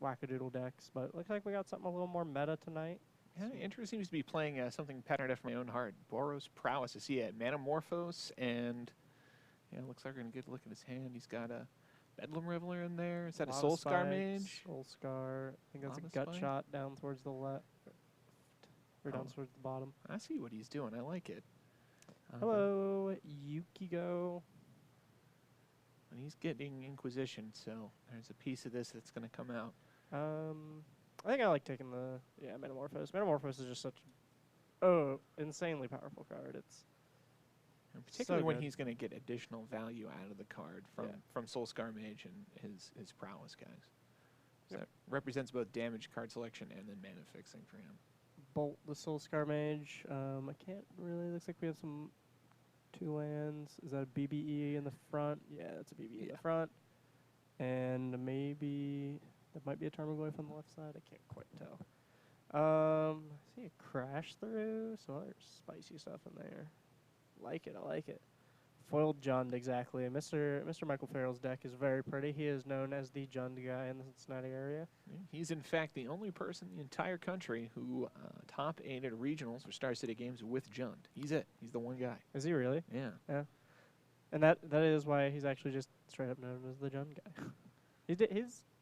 wackadoodle decks. But it looks like we got something a little more meta tonight. Yeah, Andrew seems to be playing something patterned after my own heart. Boros, Prowes. I see a Manamorphose, and yeah, looks like we're going to get a look at his hand. He's got a Bedlam Reveler in there. Is that a Soul Scar Mage? Soul Scar. I think that's Lava a Gut Spike? Shot down towards the left. Or down Oh. towards the bottom. I see what he's doing. I like it. Hello, Yukigo. And he's getting Inquisition, so there's a piece of this that's going to come out. I think I like taking the Metamorphose. Metamorphose is just such insanely powerful card. It's And particularly when good. he's going to get additional value out of the card from Soul Scar Mage and his Prowess guys. So that represents both damage card selection and then mana fixing for him. Bolt the Soul Scar Mage. I can't really. Looks like we have some 2 lands. Is that a BBE in the front? Yeah, that's a BBE in the front. And maybe that might be a Tarmogoyf on the left side. I can't quite tell. I see a Crash Through. Some other spicy stuff in there. Like it. I like it. Foiled Jund, exactly. Mr. Michael Farrell's deck is very pretty. He is known as the Jund guy in the Cincinnati area. He's, in fact, the only person in the entire country who top 8 at regionals or Star City games with Jund. He's it. He's the one guy. Is he really? Yeah. Yeah. And that is why he's actually just straight up known as the Jund guy.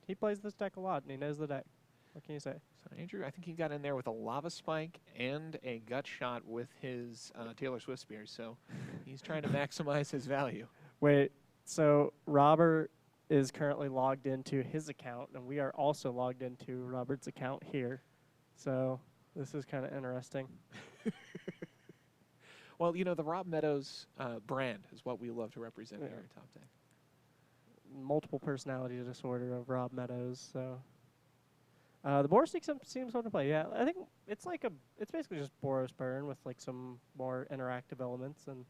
He plays this deck a lot, and he knows the deck. What can you say? So, Andrew, I think he got in there with a Lava Spike and a Gut Shot with his Taylor Swift Spear, so he's trying to maximize his value. Wait, so Robert is currently logged into his account, and we are also logged into Robert's account here. So this is kind of interesting. Well, you know, the Rob Meadows brand is what we love to represent here at Top Deck. Multiple personality disorder of Rob Meadows, so... the Boros seems fun to play. Yeah, I think it's basically just Boros burn with like some more interactive elements and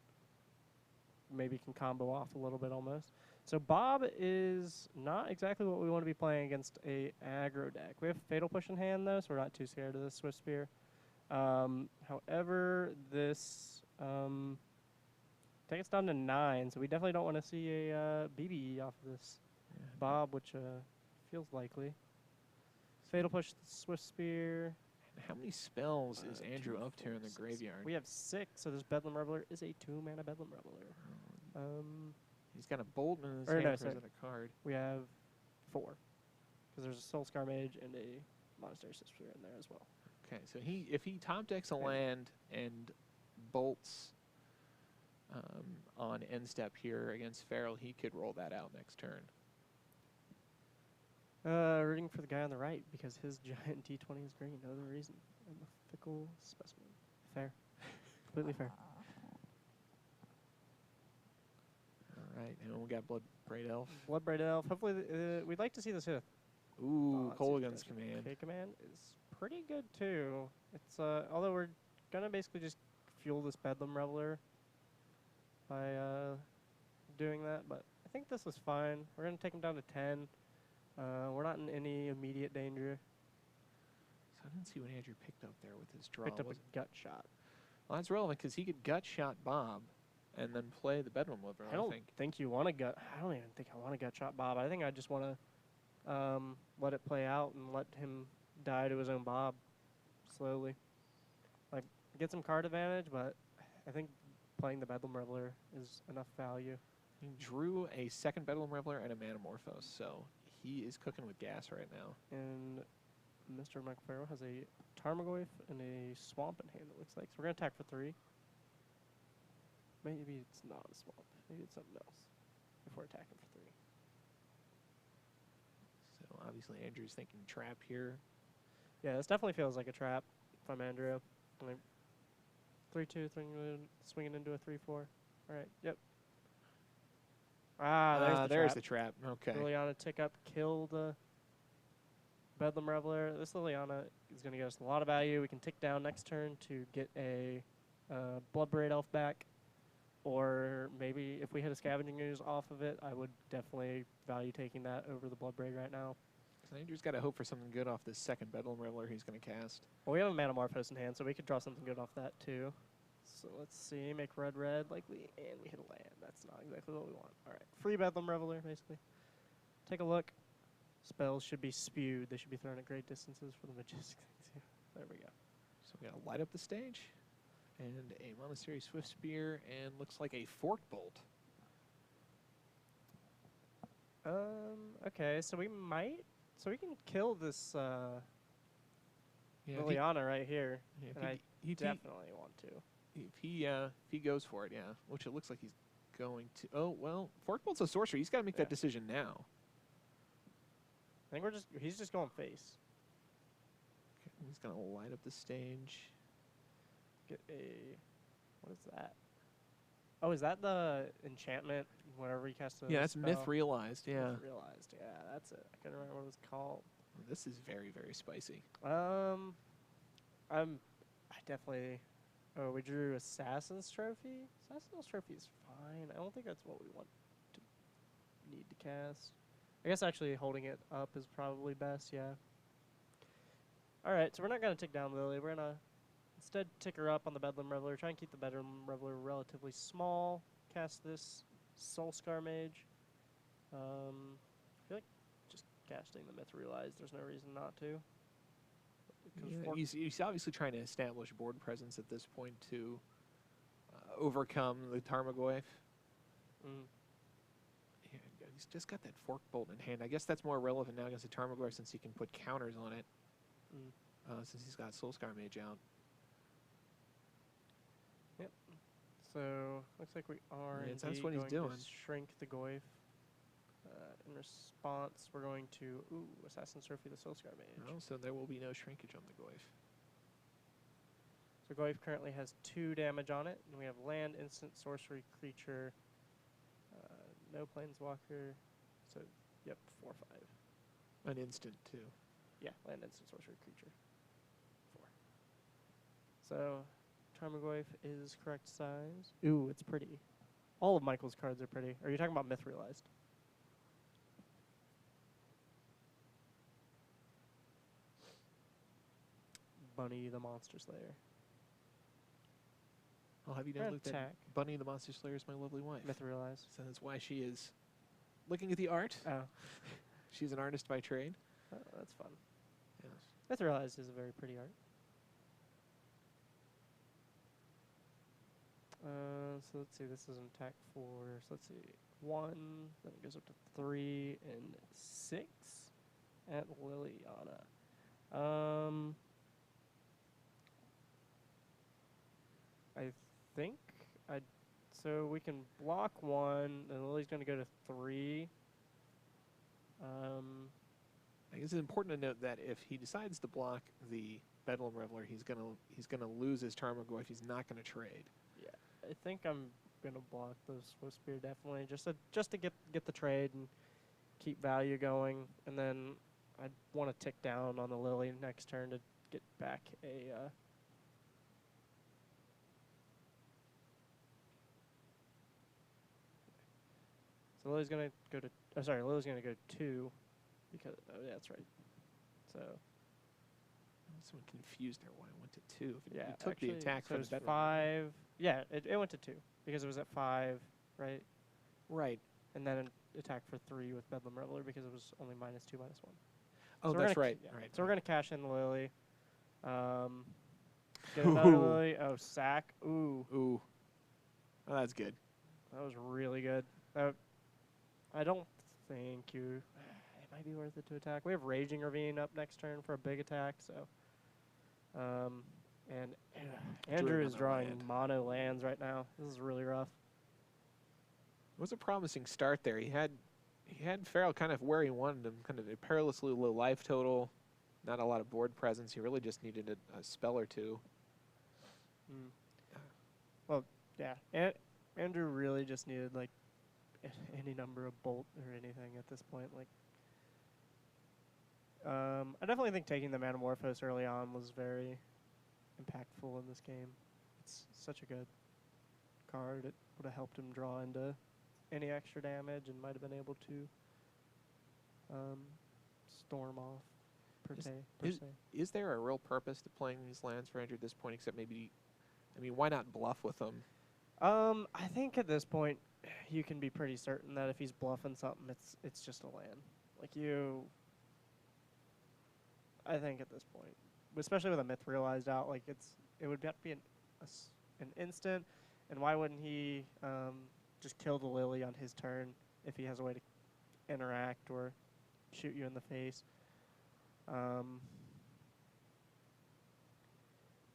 maybe can combo off a little bit almost. So Bob is not exactly what we want to be playing against a aggro deck. We have Fatal Push in hand though, so we're not too scared of this Swift Spear. However, this take us down to 9, so we definitely don't want to see a BBE off of this Bob, which feels likely. Fatal Push, Swift Spear. How many spells is Andrew up to in the graveyard? We have 6, so this Bedlam Reveler is a 2-mana Bedlam Reveler. He's got a Bolt in his hand for a card. We have 4, because there's a Soul Scar Mage and a Monastery Swift Spear in there as well. Okay, so if he top decks a land and bolts on end step here against Farrell, he could roll that out next turn. Rooting for the guy on the right because his giant D20 is green. No other reason. I'm a fickle specimen. Fair. Completely fair. All right, and we got Bloodbraid Elf. Bloodbraid Elf. Hopefully, we'd like to see this hit. Ooh, Colgan's Command. K-Command is pretty good too. It's although we're gonna basically just fuel this Bedlam Reveler by doing that, but I think this is fine. We're gonna take him down to 10. We're not in any immediate danger. So I didn't see what Andrew picked up there with his draw. Picked up a Gut Shot. Well, that's relevant because he could Gut Shot Bob and then play the Bedlam Liver, I don't think you want to gut. I don't even think I want to Gut Shot Bob. I think I just want to let it play out and let him die to his own Bob slowly. Like, get some card advantage, but I think playing the Bedlam Reveler is enough value. He drew a second Bedlam Reveler and a Manamorphose, so he is cooking with gas right now. And Mr. Michael Farrell has a Tarmogoyf and a Swamp in hand, it looks like. So we're going to attack for 3. Maybe it's not a Swamp. Maybe it's something else if we're attacking for 3. So obviously Andrew's thinking trap here. Yeah, this definitely feels like a trap if I'm Andrew. Like 3-2, swinging into a 3-4. All right, yep. There's the trap. Okay. Liliana tick up, kill the Bedlam Reveler. This Liliana is going to get us a lot of value. We can tick down next turn to get a Bloodbraid Elf back. Or maybe if we hit a Scavenging Ooze off of it, I would definitely value taking that over the Bloodbraid right now. So Andrew's got to hope for something good off this second Bedlam Reveler he's going to cast. Well, we have a Manamorphose in hand, so we could draw something good off that too. So let's see, make red likely, and we hit a land. That's not exactly what we want. All right, free Bedlam Reveler, basically. Take a look. Spells should be spewed. They should be thrown at great distances for the Majestic thing too. There we go. So we got to light up the stage, and a Monastery Swift Spear, and looks like a Fork Bolt. Okay, so we can kill this Yeah, Liliana right here, if and I he definitely want to. if he goes for it, yeah, which it looks like he's going to. Oh well, Fork Bolt's a sorcery. He's got to make that decision now. I think he's just going face. Okay, he's gonna light up the stage. Get a, what is that? Oh, is that the enchantment? Whenever you cast a Yeah, that's spell? Myth Realized. Yeah, Myth Realized. Yeah, that's it. I couldn't remember what it was called. this is very, very spicy. I definitely. Oh, we drew Assassin's Trophy. Assassin's Trophy is fine. I don't think that's what we want to need to cast. I guess actually holding it up is probably best. Yeah. All right, so we're not gonna tick down Lily. We're gonna instead tick her up on the Bedlam Reveler. Try and keep the Bedlam Reveler relatively small. Cast this Soulscar Mage. I feel like just casting the Myth Realized. There's no reason not to. Yeah, he's obviously trying to establish board presence at this point to overcome the Tarmogoyf. Mm. Yeah, he's just got that Fork Bolt in hand. I guess that's more relevant now against the Tarmogoyf since he can put counters on it. Since he's got Soulscar Mage out. Yep. So looks like we are Yeah, that's indeed what he's going doing. to shrink the Goyf. In response, we're going to Assassin's Trophy the Soulscar Mage. Oh, so there will be no shrinkage on the Goyf. So Goyf currently has 2 damage on it, and we have land, instant, sorcery, creature, no planeswalker. So yep, 4/5. An instant too. Yeah, land, instant, sorcery, creature. 4. So Tarmogoyf is correct size. Ooh, it's pretty. All of Michael's cards are pretty. Are you talking about Myth Realized? Bunny the Monster Slayer. I'll have you know, Luke, that Bunny the Monster Slayer is my lovely wife. Myth Realized. So that's why she is looking at the art. Oh. She's an artist by trade. Oh, that's fun. Yes. Myth Realized is a very pretty art. So let's see, this is an attack for, so let's see, 1, then it goes up to 3 and 6 at Liliana. I think so we can block 1, and Lily's going to go to 3. I guess it's important to note that if he decides to block the Bedlam Reveler, he's gonna lose his Tarmogoyf. He's not gonna trade. Yeah, I think I'm gonna block the Swift Spear definitely, just to get the trade and keep value going, and then I'd want to tick down on the Lily next turn to get back a. So Lily's gonna go to. Oh, sorry, Lily's gonna go 2, because yeah, that's right. So. Someone confused there why it went to 2. If Yeah, it took actually, the attack so for it the was 5. Yeah, it went to 2 because it was at 5, right? Right. And then an attack for 3 with Bedlam Reveler because it was only -2, -1. Oh, so that's right. Yeah. Right. So we're gonna cash in the Lily. Get another Lily. Oh, sack. Ooh. Ooh. Oh, that's good. That was really good. I don't think you. It might be worth it to attack. We have Raging Ravine up next turn for a big attack. So. And Andrew is drawing mono lands right now. This is really rough. It was a promising start there. He had Farrell kind of where he wanted him, kind of a perilously low life total, not a lot of board presence. He really just needed a spell or 2. Well, yeah. Andrew really just needed like any number of bolt or anything at this point. Like, I definitely think taking the Manamorphose early on was very impactful in this game. It's such a good card. It would have helped him draw into any extra damage and might have been able to storm off per se. Is there a real purpose to playing these lands for Andrew at this point, except maybe, I mean, why not bluff with them? I think at this point you can be pretty certain that if he's bluffing something, it's just a land. Like I think at this point, especially with a myth realized out, like it would have to be an instant. And why wouldn't he just kill the Lily on his turn if he has a way to interact or shoot you in the face?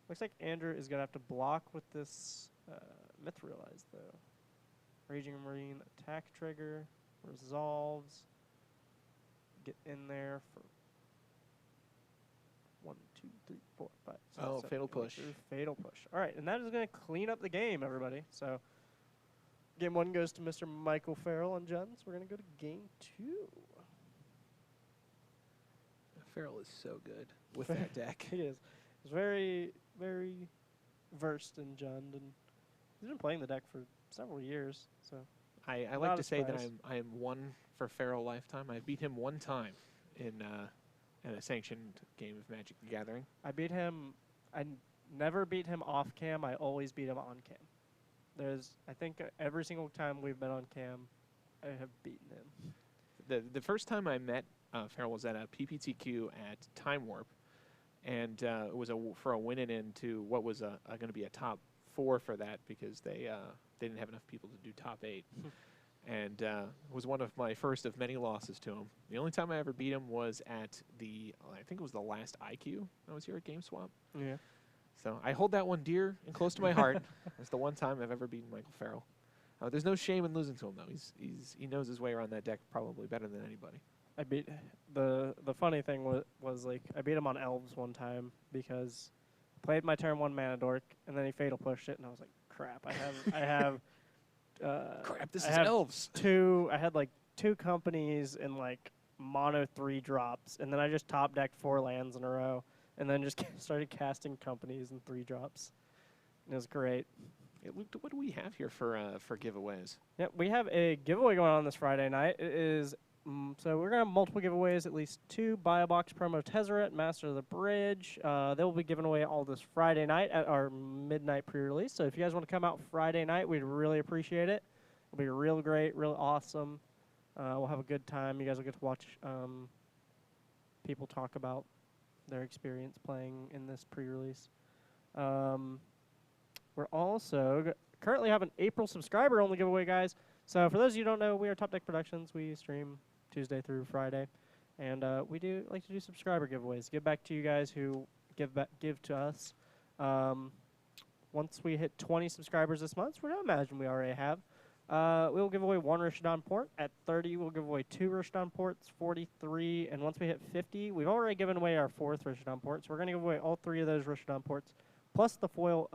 Looks like Andrew is going to have to block with this myth realized, though. Raging Marine attack trigger resolves. Get in there for 1, 2, 3, 4, 5, 6, Oh, 7, fatal 8, push. Fatal push. All right, and that is going to clean up the game, everybody. So game 1 goes to Mr. Michael Farrell on Juns. We're going to go to game 2. Farrell is so good with that deck. He is. He's very, very versed in Jund, and he's been playing the deck for several years. So I Not like a to say that surprise. I am 1 for Farrell lifetime. I beat him 1 time in a sanctioned game of Magic the Gathering. I beat him. Never beat him off cam. I always beat him on cam. I think every single time we've been on cam, I have beaten him. The first time I met Farrell was at a PPTQ at Time Warp, and it was for a win-in into what was going to be a top 4 for that because they didn't have enough people to do top 8. And it was one of my first of many losses to him. The only time I ever beat him was at I think it was the last IQ I was here at GameSwap. Yeah. So I hold that one dear and close to my heart. It's the one time I've ever beaten Michael Farrell. There's no shame in losing to him, though. He knows his way around that deck probably better than anybody. I beat the funny thing was like I beat him on elves one time because I played my turn 1 mana dork and then he fatal pushed it and I was like, crap. I have Crap, this I is have elves. I had like 2 companies in like mono 3 drops and then I just top decked 4 lands in a row and then just started casting companies in 3 drops. And it was great. Yeah, Luke, what do we have here for giveaways? Yep, we have a giveaway going on this Friday night. It is so we're gonna have multiple giveaways. At least 2 buy a box promo Tezzeret, Master of the Bridge. They will be given away all this Friday night at our midnight pre-release. So if you guys want to come out Friday night, we'd really appreciate it. It'll be real great, real awesome. We'll have a good time. You guys will get to watch people talk about their experience playing in this pre-release. We're also currently have an April subscriber-only giveaway, guys. So for those of you who don't know, we are Top Deck Productions. We stream Tuesday through Friday, and we do like to do subscriber giveaways. Give back to you guys who give to us. Once we hit 20 subscribers this month, which I imagine we already have, we'll give away 1 Rishodon port. At 30, we'll give away 2 Rishodon ports. 43, and once we hit 50, we've already given away our 4th Rishodon port. So we're going to give away all 3 of those Rishodon ports, plus a foil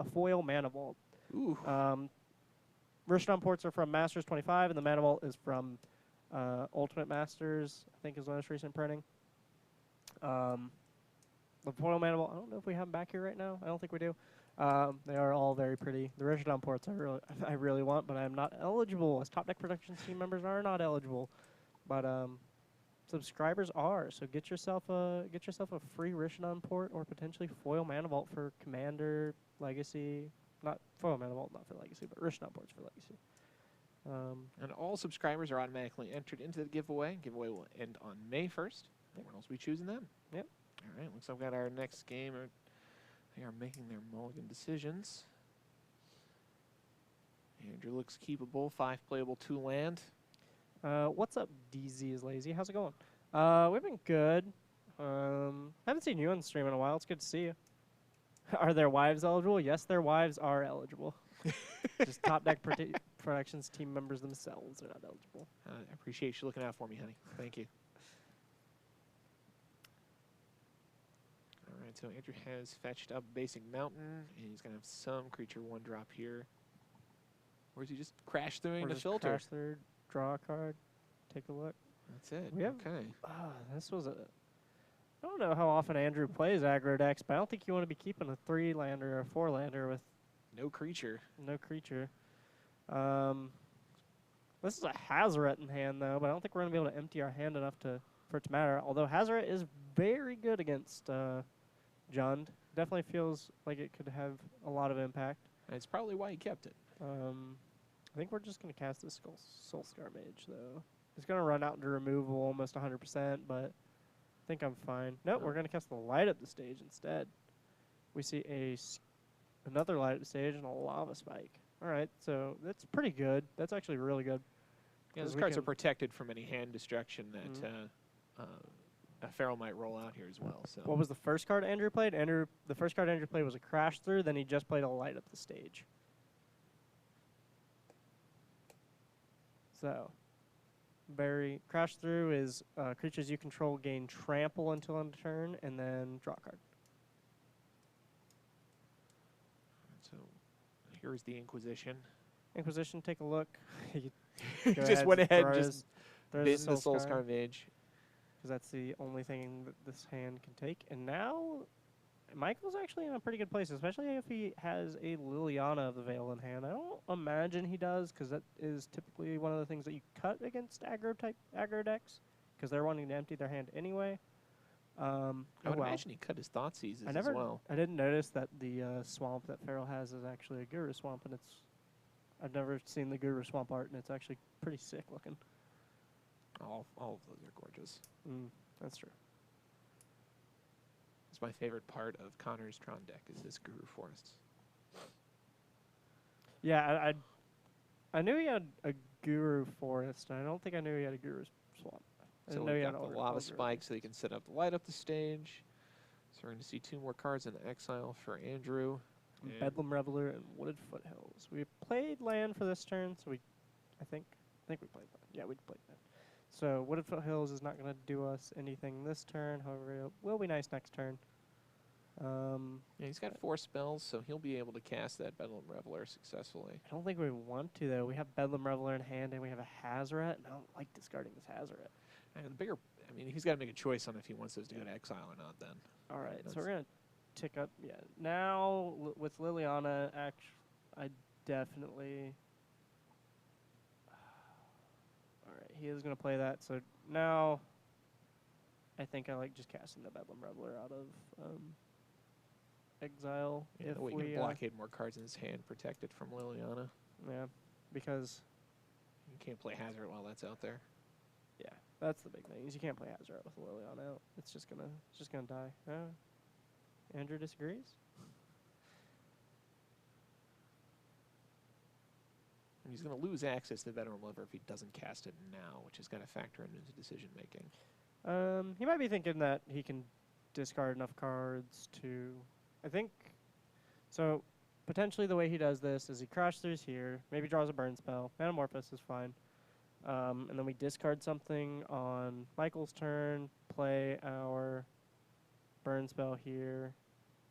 Mana Vault. Ooh. Rishodon ports are from Masters 25, and the Mana Vault is from Ultimate Masters, I think is the most recent printing. The foil Mana Vault, I don't know if we have them back here right now. I don't think we do. They are all very pretty. The Rishodon ports I really want, but I am not eligible, as Top Deck Productions team members are not eligible. But subscribers are, so get yourself a free Rishodon port or potentially foil Mana Vault for Commander, Legacy. Not foil Mana Vault, not for Legacy, but Rishodon ports for Legacy. And all subscribers are automatically entered into the giveaway. Giveaway will end on May 1st. Yep. When else we choosing them? Yep. All right, looks like we've got our next game. They are making their mulligan decisions. Andrew looks keepable. 5 playable, 2 land. What's up, DZ is lazy? How's it going? We've been good. Haven't seen you on stream in a while. It's good to see you. Are their wives eligible? Yes, their wives are eligible. Just Top Deck Productions team members themselves are not eligible. I appreciate you looking out for me, honey. Thank you. All right, so Andrew has fetched up Basic Mountain, and he's going to have some creature 1-drop here. Or is he just crash through Or the just filter? crash through, draw a card, take a look. That's it. We have- Okay. This was a... I don't know how often Andrew plays aggro decks, but I don't think you want to be keeping a 3-lander or a 4-lander with No creature. no creature. This is a Hazoret in hand, though, but I don't think we're going to be able to empty our hand enough for it to matter. Although Hazoret is very good against Jund. Definitely feels like it could have a lot of impact. And it's probably why he kept it. I think we're just going to cast this Soulscar Mage, though. It's going to run out into removal almost 100%, but I think I'm fine. Nope, we're Oh. going to cast the light up the stage instead. We see another light up the stage and a lava spike. All right, so that's pretty good. That's actually really good. Yeah, 'Cause those we cards are can- protected from any hand destruction that Farrell might roll out here as well. So What was the first card Andrew played? The first card Andrew played was a Crash Through, then he just played a light up the stage. So, Crash Through is creatures you control gain trample until end of turn, and then draw a card. So here's the Inquisition. Inquisition, take a look. Just went ahead and just throws bin the Soulscar Mage. because that's the only thing that this hand can take. And now, Michael's actually in a pretty good place, especially if he has a Liliana of the Veil in hand. I don't imagine he does, because that is typically one of the things that you cut against aggro decks, because they're wanting to empty their hand anyway. I would imagine he cut his Thoughtseize as well. I didn't notice that the swamp that Farrell has is actually a Guru Swamp, and I've never seen the Guru Swamp art, and it's actually pretty sick looking. All of those are gorgeous. That's true. It's my favorite part of Connor's Tron deck is this Guru Forests. Yeah, I knew he had a Guru Forest, and I don't think I knew he had a Guru Swamp. I So didn't know he we've had got all the the Lava Guru Spike so he can set up the light up the stage. So we're going to see 2 more cards in the exile for Andrew. And Bedlam Reveler and Wooded Foothills. We played land for this turn, so I think we played land. Yeah, we played land. So Wooded Foothills is not going to do us anything this turn. However, it will be nice next turn. Yeah, he's got 4 spells, so he'll be able to cast that Bedlam Reveler successfully. I don't think we want to, though. We have Bedlam Reveler in hand, and we have a Hazoret, and I don't like discarding this Hazoret. And the bigger, I mean, he's got to make a choice on if he wants those to go to exile or not then. All right, so That's- we're going to tick up. Yeah, now with Liliana, I definitely... All right, he is going to play that, so now I think I like just casting the Bedlam Reveler out of exile. Yeah, if we we can blockade more cards in his hand protected from Liliana. yeah, because You can't play Hazard while that's out there. yeah, that's the big thing. Is you can't play Hazoret with Liliana out. It's just gonna die. Andrew disagrees. And he's going to lose access to Bedlam Reveler if he doesn't cast it now, which is going to factor into decision making. He might be thinking that he can discard enough cards to, I think, so potentially the way he does this is he Crash Throughs here, maybe draws a burn spell, Metamorphosis is fine, and then we discard something on Michael's turn, play our burn spell here,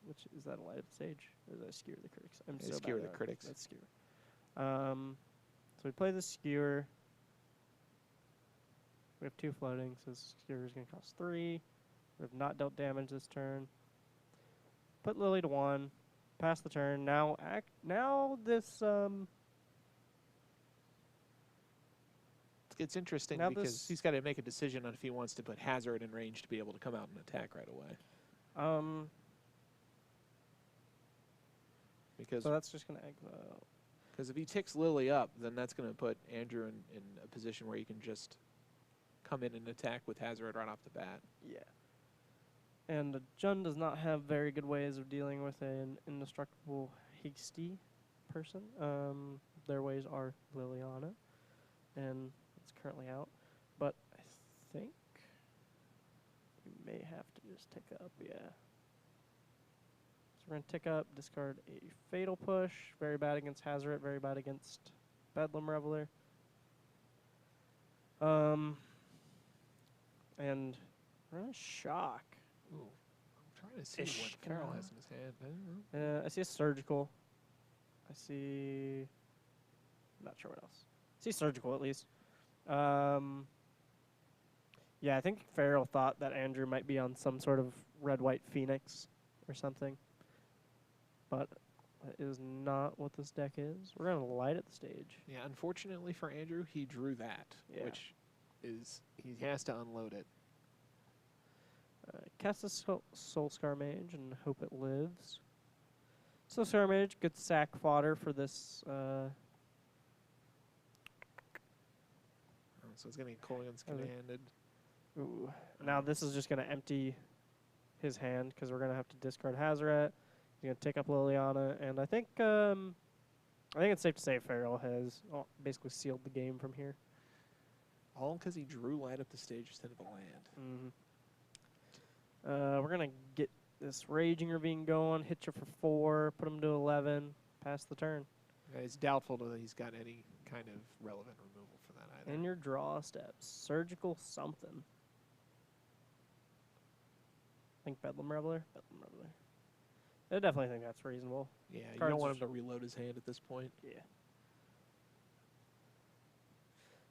which, is that a light up the stage, or is that Skewer the Critics? I'm Yeah, so Skewer bad the at Critics. That's Skewer. So we play the Skewer. We have 2 floating, so Skewer is going to cost 3. We have not dealt damage this turn. Put Lily to 1. Pass the turn. Now this It's interesting Now because this- he's got to make a decision on if he wants to put Hazard in range to be able to come out and attack right away. Because so that's just going to exile. if he ticks Lily up, then that's going to put Andrew in a position where he can just come in and attack with Hazard right off the bat. Yeah. And Jun does not have very good ways of dealing with an indestructible hasty person. Their ways are Liliana, and it's currently out. But I think we may have to just tick up, yeah. So we're going to tick up, discard a Fatal Push. Very bad against Hazoret, very bad against Bedlam Reveler. And we're going to shock. Ooh, I'm trying to see Ish, what kinda. Farrell has in his hand. I don't know. I see a surgical. I see. I'm not sure what else. I see surgical at least. Yeah, I think Farrell thought that Andrew might be on some sort of red-white phoenix or something, but that is not what this deck is. We're gonna light at the stage. Yeah, unfortunately for Andrew, he drew that, Yeah. which is he has to unload it. Cast a Soul Scar Mage and hope it lives. Soul Scar Mage, good sack fodder for this. So it's going to get Coleon's Okay. commanded. Ooh. Now this is just going to empty his hand because we're going to have to discard Hazoret. He's going to take up Liliana, and I think it's safe to say Farrell has basically sealed the game from here. All because he drew light up the stage instead of a land. We're going to get this Raging Ravine going, hit you for 4, put him to 11, pass the turn. It's doubtful that he's got any kind of relevant removal for that either. And your draw steps. Surgical something. I think Bedlam Reveler? Bedlam Reveler. I definitely think that's reasonable. Yeah, you Cards don't want him to reload his hand at this point. Yeah.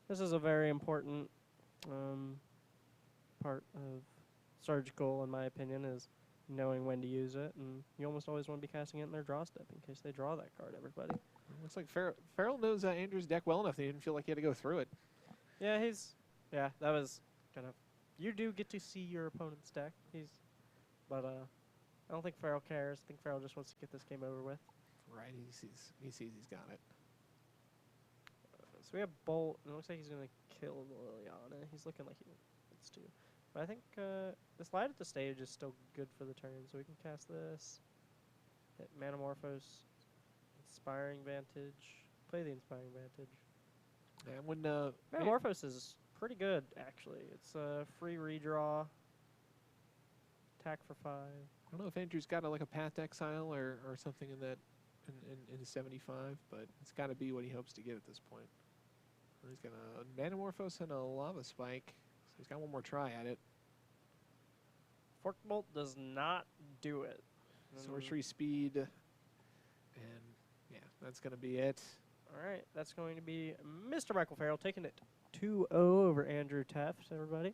This is a very important part of Surgical, in my opinion, is knowing when to use it, and you almost always want to be casting it in their draw step in case they draw that card, everybody. Looks like Farrell knows Andrew's deck well enough that he didn't feel like he had to go through it. Yeah, that was kind of, you do get to see your opponent's deck. But I don't think Farrell cares. I think Farrell just wants to get this game over with. Right, he sees he's got it. So we have Bolt, and it looks like he's going to kill Liliana. He's looking like he wants to. But I think the slide at the stage is still good for the turn, so we can cast this. Hit Manamorphose, Inspiring Vantage, play the Inspiring Vantage. And when Manamorphose is pretty good, actually. It's a free redraw, attack for 5. I don't know if Andrew's got like a Path to Exile or something in that in 75, but it's got to be what he hopes to get at this point. He's got a Manamorphose and a Lava Spike, so he's got one more try at it. Fork Bolt does not do it. Sorcery Speed, and yeah, that's going to be it. All right, that's going to be Mr. Michael Farrell taking it 2-0 over Andrew Tefft, everybody.